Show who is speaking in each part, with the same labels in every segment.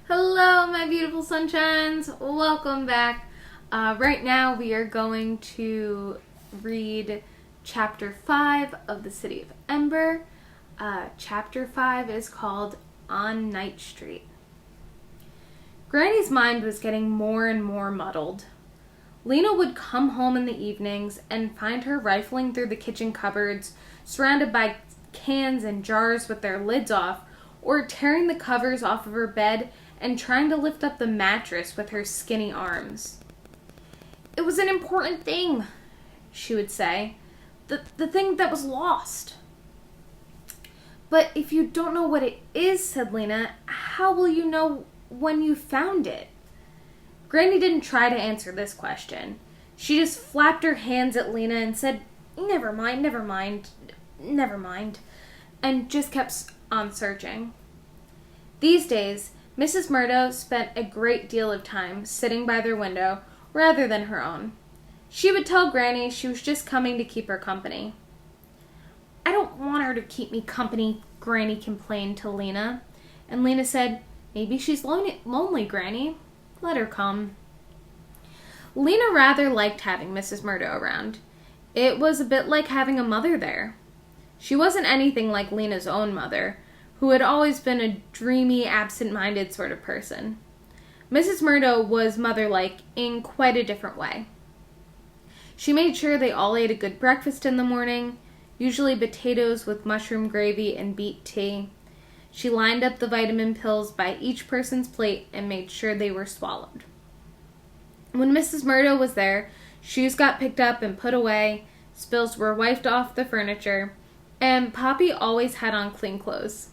Speaker 1: Hello, my beautiful sunshines. Welcome back. Right now, we are going to read Chapter 5 of the City of Ember. Chapter 5 is called On Night Street. Granny's mind was getting more and more muddled. Lena would come home in the evenings and find her rifling through the kitchen cupboards, surrounded by cans and jars with their lids off, or tearing the covers off of her bed and trying to lift up the mattress with her skinny arms. "It was an important thing," she would say. The thing that was lost." "But if you don't know what it is," said Lena, "how will you know when you found it?" Granny didn't try to answer this question. She just flapped her hands at Lena and said, never mind, and just kept on searching. These days, Mrs. Murdo spent a great deal of time sitting by their window rather than her own. She would tell Granny she was just coming to keep her company. "I don't want her to keep me company," Granny complained to Lena. And Lena said, "Maybe she's lonely, Granny. Let her come." Lena rather liked having Mrs. Murdo around. It was a bit like having a mother there. She wasn't anything like Lena's own mother, who had always been a dreamy, absent-minded sort of person. Mrs. Murdo was mother-like in quite a different way. She made sure they all ate a good breakfast in the morning, usually potatoes with mushroom gravy and beet tea. She lined up the vitamin pills by each person's plate and made sure they were swallowed. When Mrs. Murdo was there, shoes got picked up and put away, spills were wiped off the furniture, and Poppy always had on clean clothes.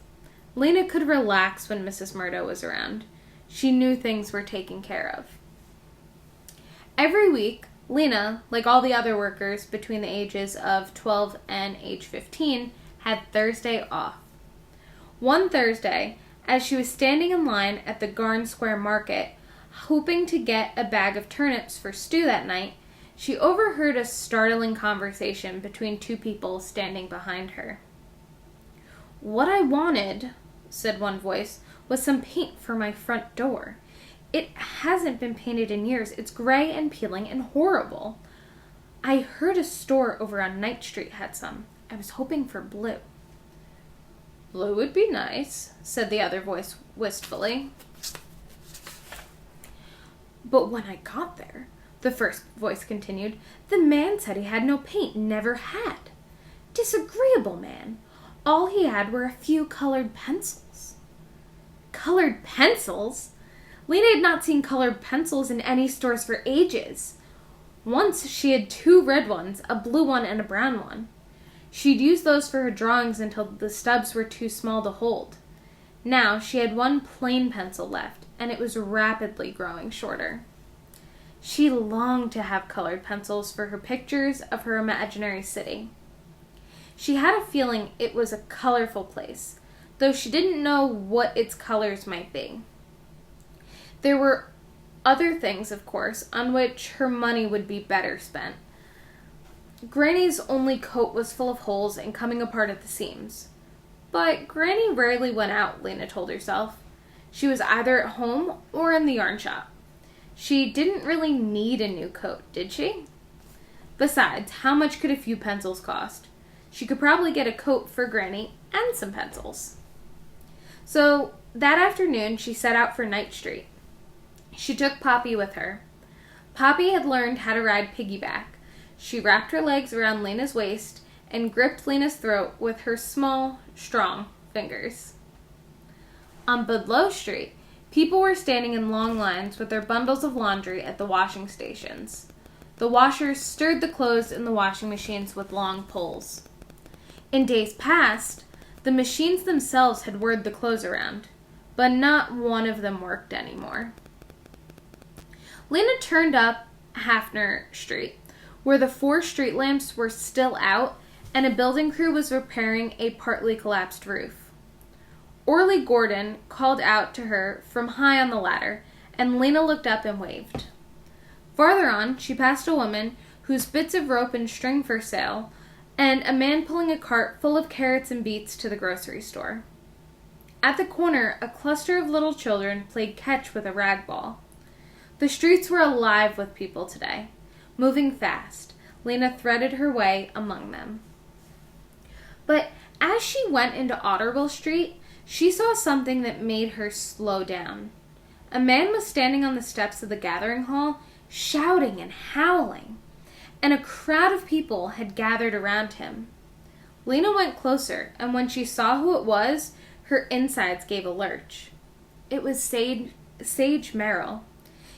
Speaker 1: Lena could relax when Mrs. Murdo was around. She knew things were taken care of. Every week, Lena, like all the other workers between the ages of 12 and age 15, had Thursday off. One Thursday, as she was standing in line at the Garn Square Market, hoping to get a bag of turnips for stew that night, she overheard a startling conversation between two people standing behind her. "What I wanted," said one voice, "was some paint for my front door. It hasn't been painted in years. It's gray and peeling and horrible. I heard a store over on Night Street had some. I was hoping for blue." "Blue would be nice," said the other voice wistfully. "But when I got there," the first voice continued, "the man said he had no paint, never had. Disagreeable man. All he had were a few colored pencils." Colored pencils? Lena had not seen colored pencils in any stores for ages. Once she had 2 red ones, a blue one and a brown one. She'd used those for her drawings until the stubs were too small to hold. Now she had 1 plain pencil left, and it was rapidly growing shorter. She longed to have colored pencils for her pictures of her imaginary city. She had a feeling it was a colorful place, though she didn't know what its colors might be. There were other things, of course, on which her money would be better spent. Granny's only coat was full of holes and coming apart at the seams. But Granny rarely went out, Lena told herself. She was either at home or in the yarn shop. She didn't really need a new coat, did she? Besides, how much could a few pencils cost? She could probably get a coat for Granny and some pencils. So that afternoon, she set out for Night Street. She took Poppy with her. Poppy had learned how to ride piggyback. She wrapped her legs around Lena's waist and gripped Lena's throat with her small, strong fingers. On Budlow Street, people were standing in long lines with their bundles of laundry at the washing stations. The washers stirred the clothes in the washing machines with long poles. In days past, the machines themselves had whirred the clothes around, but not one of them worked anymore. Lena turned up Hafner Street, where the 4 street lamps were still out and a building crew was repairing a partly collapsed roof. Orly Gordon called out to her from high on the ladder, and Lena looked up and waved. Farther on, she passed a woman whose bits of rope and string for sale, and a man pulling a cart full of carrots and beets to the grocery store. At the corner, a cluster of little children played catch with a rag ball. The streets were alive with people today. Moving fast, Lena threaded her way among them. But as she went into Otterville Street, she saw something that made her slow down. A man was standing on the steps of the gathering hall, shouting and howling, and a crowd of people had gathered around him. Lena went closer, and when she saw who it was, her insides gave a lurch. It was Sage Merrill.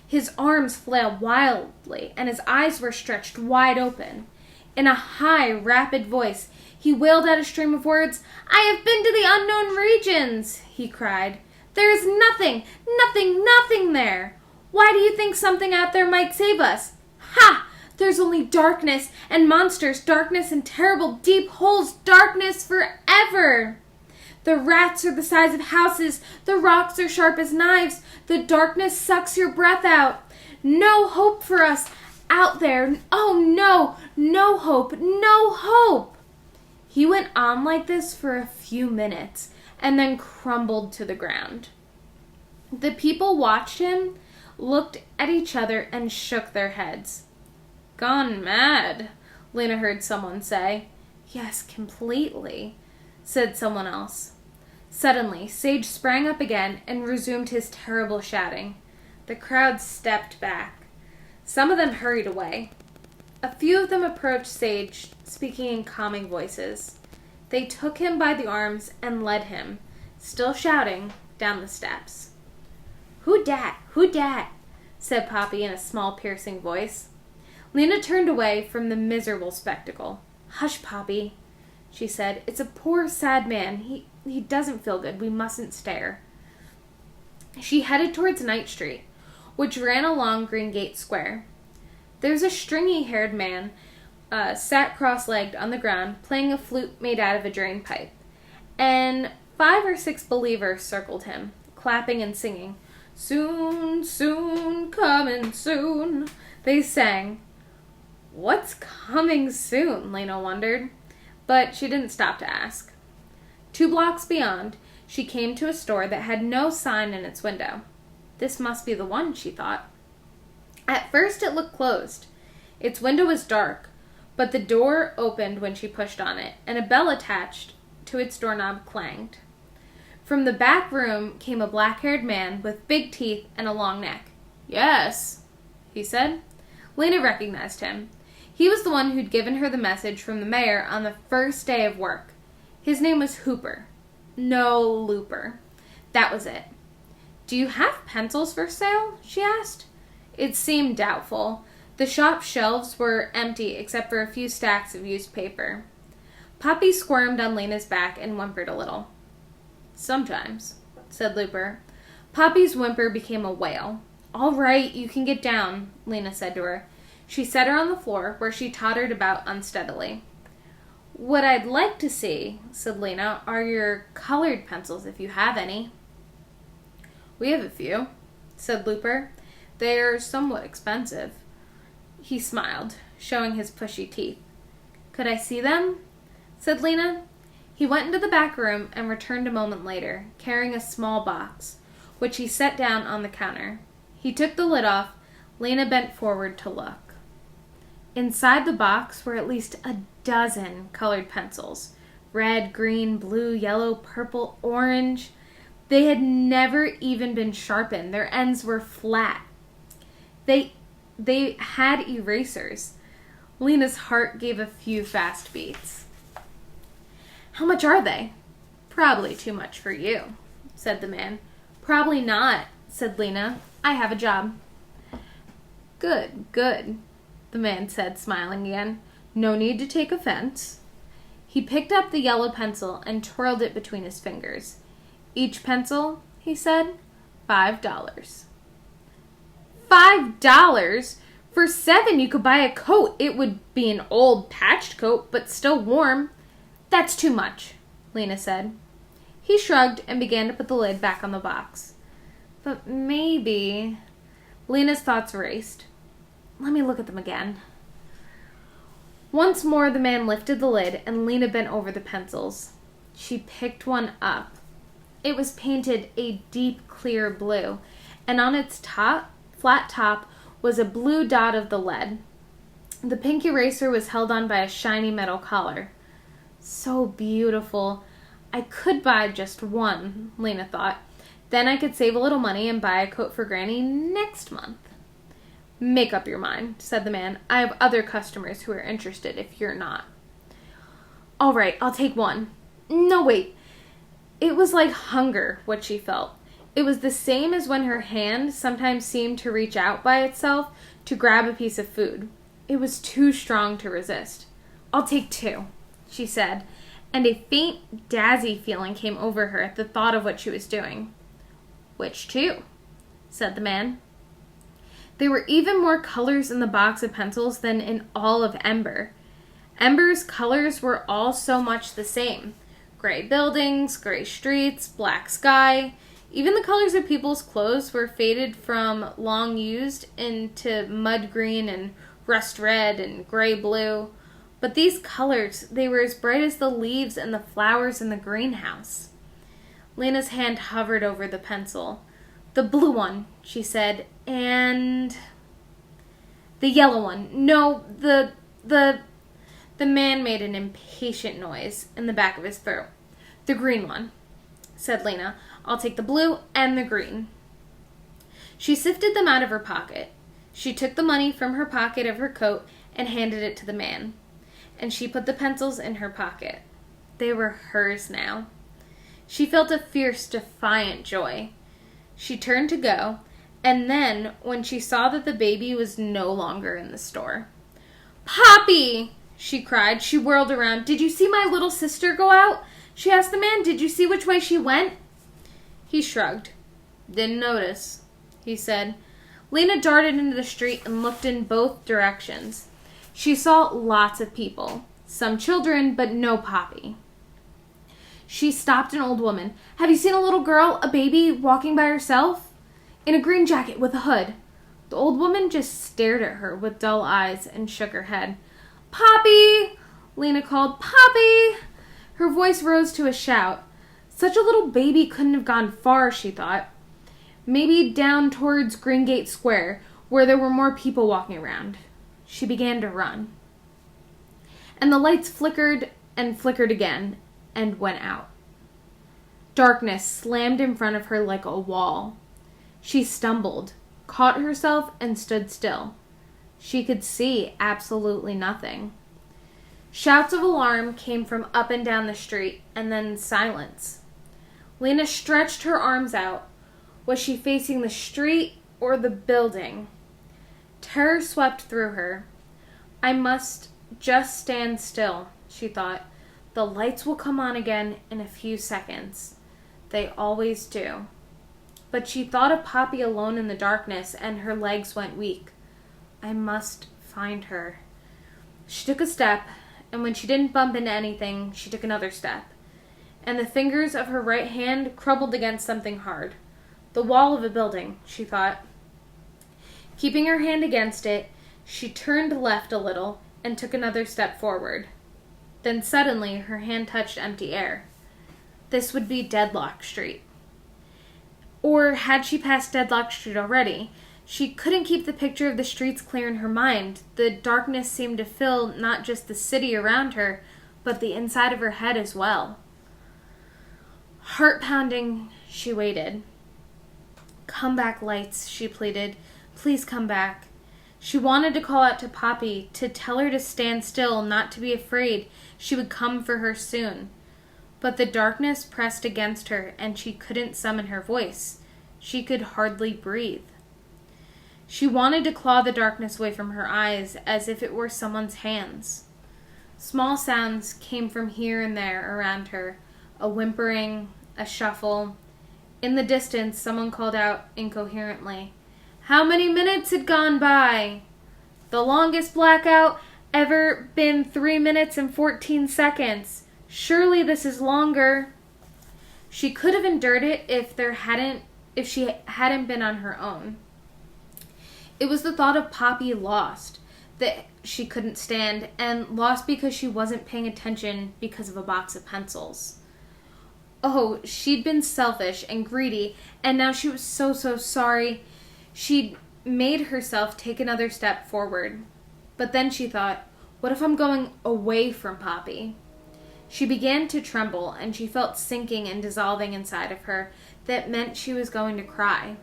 Speaker 1: His arms flailed wildly, and his eyes were stretched wide open. In a high, rapid voice, he wailed out a stream of words. "I have been to the unknown regions," he cried. "There is nothing there. Why do you think something out there might save us? Ha! There's only darkness and monsters, darkness and terrible deep holes, darkness forever. The rats are the size of houses, the rocks are sharp as knives, the darkness sucks your breath out. No hope for us out there. Oh no, no hope, no hope." He went on like this for a few minutes and then crumbled to the ground. The people watched him, looked at each other, and shook their heads. "Gone mad," Lena heard someone say. "Yes, completely," said someone else. Suddenly, Sage sprang up again and resumed his terrible shouting. The crowd stepped back. Some of them hurried away. A few of them approached Sage, speaking in calming voices. They took him by the arms and led him, still shouting, down the steps. "Who dat? Who dat?" said Poppy in a small, piercing voice. Lena turned away from the miserable spectacle. "Hush, Poppy," she said. "It's a poor, sad man. He doesn't feel good. We mustn't stare." She headed towards Knight Street, which ran along Greengate Square. There was a stringy-haired man sat cross-legged on the ground, playing a flute made out of a drain pipe, and 5 or 6 believers circled him, clapping and singing. "Soon, soon, coming soon," they sang. What's coming soon? Lena wondered, but she didn't stop to ask. 2 blocks beyond, she came to a store that had no sign in its window. This must be the one, she thought. At first it looked closed. Its window was dark, but the door opened when she pushed on it, and a bell attached to its doorknob clanged. From the back room came a black-haired man with big teeth and a long neck. "Yes," he said. Lena recognized him. He was the one who'd given her the message from the mayor on the first day of work. His name was Hooper. No, Looper. That was it. "Do you have pencils for sale?" she asked. It seemed doubtful. The shop shelves were empty except for a few stacks of used paper. Poppy squirmed on Lena's back and whimpered a little. "Sometimes," said Looper. Poppy's whimper became a wail. "All right, you can get down," Lena said to her. She set her on the floor, where she tottered about unsteadily. "What I'd like to see," said Lena, "are your colored pencils, if you have any." "We have a few," said Looper. "They're somewhat expensive." He smiled, showing his pushy teeth. "Could I see them?" said Lena. He went into the back room and returned a moment later, carrying a small box, which he set down on the counter. He took the lid off. Lena bent forward to look. Inside the box were at least a dozen colored pencils. Red, green, blue, yellow, purple, orange. They had never even been sharpened. Their ends were flat. They had erasers. Lena's heart gave a few fast beats. "How much are they?" "Probably too much for you," said the man. "Probably not," said Lena. "I have a job." Good, the man said, smiling again. "No need to take offense." He picked up the yellow pencil and twirled it between his fingers. "Each pencil," he said, $5. $5? For 7 you could buy a coat. It would be an old, patched coat, but still warm. "That's too much," Lena said. He shrugged and began to put the lid back on the box. "But maybe..." Lena's thoughts raced. "Let me look at them again." Once more the man lifted the lid and Lena bent over the pencils. She picked one up. It was painted a deep clear blue, and on its flat top, was a blue dot of the lead. The pink eraser was held on by a shiny metal collar. So beautiful. I could buy just one, Lena thought. Then I could save a little money and buy a coat for Granny next month. Make up your mind, said the man. I have other customers who are interested if you're not. All right, I'll take one. No, wait. It was like hunger, what she felt. It was the same as when her hand sometimes seemed to reach out by itself to grab a piece of food. It was too strong to resist. I'll take two, she said, and a faint, dazzy feeling came over her at the thought of what she was doing. Which two? Said the man. There were even more colors in the box of pencils than in all of Ember. Ember's colors were all so much the same. Gray buildings, gray streets, black sky. Even the colors of people's clothes were faded from long used into mud green and rust red and gray blue. But these colors, they were as bright as the leaves and the flowers in the greenhouse. Lena's hand hovered over the pencil. The blue one, she said, and the yellow one. No, the man made an impatient noise in the back of his throat. The green one, said Lena. I'll take the blue and the green. She sifted them out of her pocket. She took the money from her pocket of her coat and handed it to the man. And she put the pencils in her pocket. They were hers now. She felt a fierce, defiant joy. She turned to go, and then, when she saw that the baby was no longer in the store, "Poppy!" she cried. She whirled around. "Did you see my little sister go out?" she asked the man. "Did you see which way she went?" He shrugged. "Didn't notice," he said. Lena darted into the street and looked in both directions. She saw lots of people, some children, but no Poppy. She stopped an old woman. "Have you seen a little girl, a baby, walking by herself?" "In a green jacket with a hood." The old woman just stared at her with dull eyes and shook her head. "Poppy!" Lena called. "Poppy!" Her voice rose to a shout. Such a little baby couldn't have gone far, she thought. Maybe down towards Greengate Square, where there were more people walking around. She began to run. And the lights flickered and flickered again and went out. Darkness slammed in front of her like a wall. She stumbled, caught herself, and stood still. She could see absolutely nothing. Shouts of alarm came from up and down the street, and then silence. Lena stretched her arms out. Was she facing the street or the building? Terror swept through her. I must just stand still, she thought. The lights will come on again in a few seconds. They always do. But she thought of Poppy alone in the darkness, and her legs went weak. I must find her. She took a step, and when she didn't bump into anything, she took another step. And the fingers of her right hand crumbled against something hard. The wall of a building, she thought. Keeping her hand against it, she turned left a little and took another step forward. Then suddenly her hand touched empty air. This would be Deadlock Street. Or had she passed Deadlock Street already? She couldn't keep the picture of the streets clear in her mind. The darkness seemed to fill not just the city around her, but the inside of her head as well. Heart pounding, she waited. "Come back, lights," she pleaded. "Please come back." She wanted to call out to Poppy, to tell her to stand still, not to be afraid. She would come for her soon. But the darkness pressed against her, and she couldn't summon her voice. She could hardly breathe. She wanted to claw the darkness away from her eyes, as if it were someone's hands. Small sounds came from here and there around her, a whimpering, a shuffle. In the distance, someone called out incoherently, "How many minutes had gone by?" "The longest blackout ever been 3 minutes and 14 seconds. Surely this is longer." She could have endured it if she hadn't been on her own. It was the thought of Poppy lost that she couldn't stand, and lost because she wasn't paying attention because of a box of pencils. Oh, she'd been selfish and greedy, and now she was so sorry. She'd made herself take another step forward. But then she thought, what if I'm going away from Poppy? She began to tremble, and she felt sinking and dissolving inside of her. That meant she was going to cry.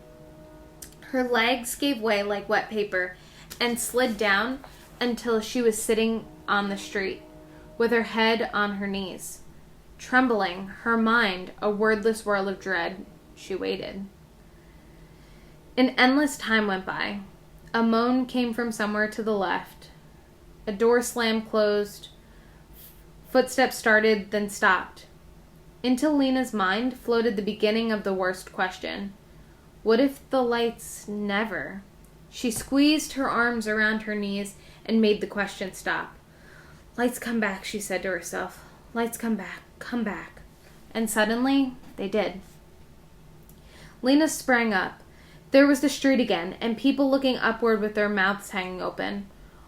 Speaker 1: Her legs gave way like wet paper and slid down until she was sitting on the street, with her head on her knees. Trembling, her mind a wordless whirl of dread, she waited. An endless time went by. A moan came from somewhere to the left. A door slammed closed. Footsteps started, then stopped. Into Lena's mind floated the beginning of the worst question. What if the lights never? She squeezed her arms around her knees and made the question stop. Lights come back, she said to herself. Lights come back. Come back. And suddenly, they did. Lena sprang up. There was the street again, and people looking upward with their mouths hanging open.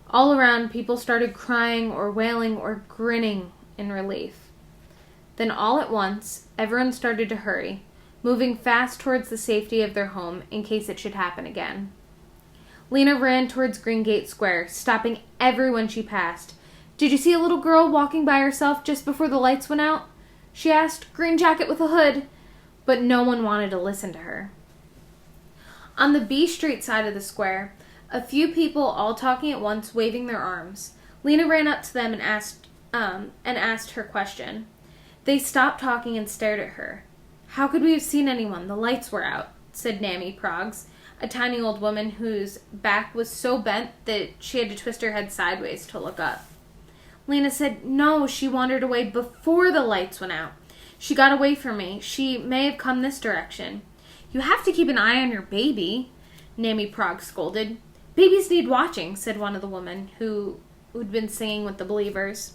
Speaker 1: All around, people started crying or wailing or grinning in relief. Then all at once, everyone started to hurry, moving fast towards the safety of their home in case it should happen again. Lena ran towards Greengate Square, stopping everyone she passed. Did you see a little girl walking by herself just before the lights went out? She asked. Green jacket with a hood. But no one wanted to listen to her. On the B Street side of the square, a few people all talking at once, waving their arms. Lena ran up to them and asked her question. They stopped talking and stared at her. How could we have seen anyone? The lights were out, said Nammy Proggs, a tiny old woman whose back was so bent that she had to twist her head sideways to look up. Lena said, no, she wandered away before the lights went out. She got away from me. She may have come this direction. You have to keep an eye on your baby, Nammy Proggs scolded. Babies need watching, said one of the women who'd been singing with the Believers.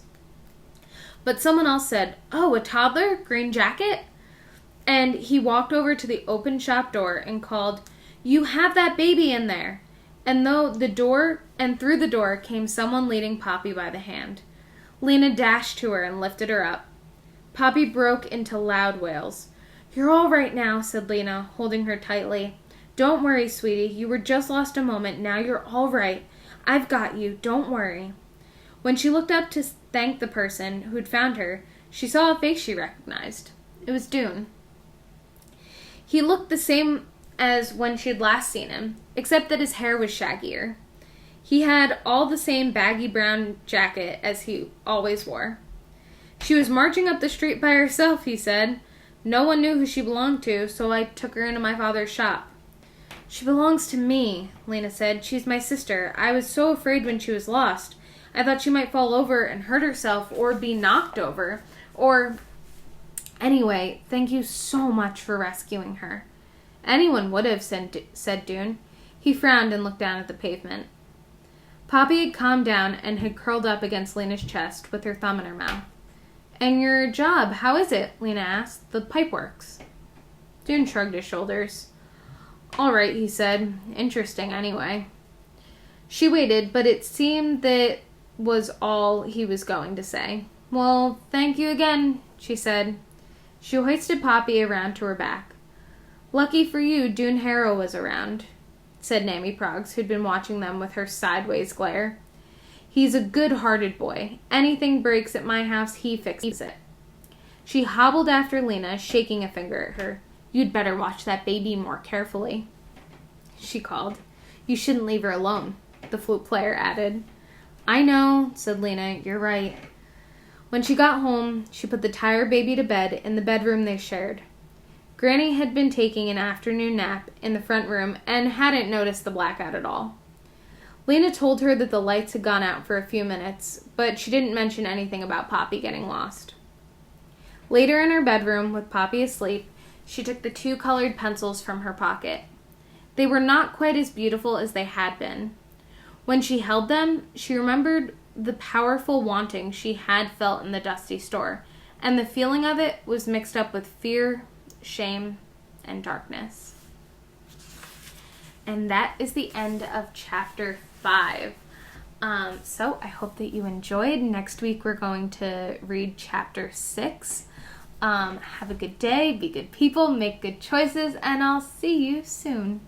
Speaker 1: But someone else said, oh, a toddler? Green jacket? And he walked over to the open shop door and called, you have that baby in there. And through the door came someone leading Poppy by the hand. Lena dashed to her and lifted her up. Poppy broke into loud wails. You're all right now, said Lena, holding her tightly. Don't worry, sweetie. You were just lost a moment. Now you're all right. I've got you. Don't worry. When she looked up to thank the person who'd found her, she saw a face she recognized. It was Dune. He looked the same as when she'd last seen him, except that his hair was shaggier. He had all the same baggy brown jacket as he always wore. She was marching up the street by herself, he said. No one knew who she belonged to, so I took her into my father's shop. She belongs to me, Lena said. She's my sister. I was so afraid when she was lost. I thought she might fall over and hurt herself or be knocked over. Anyway, thank you so much for rescuing her. Anyone would have, said Dune. He frowned and looked down at the pavement. Poppy had calmed down and had curled up against Lena's chest with her thumb in her mouth. And your job, how is it? Lena asked. The pipe works. Dune shrugged his shoulders. All right, he said. Interesting, anyway. She waited, but it seemed that was all he was going to say. Well, thank you again, she said. She hoisted Poppy around to her back. Lucky for you, Dune Harrow was around, said Nammy Proggs, who'd been watching them with her sideways glare. He's a good-hearted boy. Anything breaks at my house, he fixes it. She hobbled after Lena, shaking a finger at her. You'd better watch that baby more carefully, she called. You shouldn't leave her alone, the flute player added. I know, said Lena. You're right. When she got home, she put the tired baby to bed in the bedroom they shared. Granny had been taking an afternoon nap in the front room and hadn't noticed the blackout at all. Lena told her that the lights had gone out for a few minutes, but she didn't mention anything about Poppy getting lost. Later in her bedroom, with Poppy asleep, she took the 2 colored pencils from her pocket. They were not quite as beautiful as they had been. When she held them, she remembered the powerful wanting she had felt in the dusty store, and the feeling of it was mixed up with fear, shame, and darkness. And that is the end of chapter 5. So I hope that you enjoyed. Next week we're going to read chapter 6. Have a good day, be good people, make good choices, and I'll see you soon.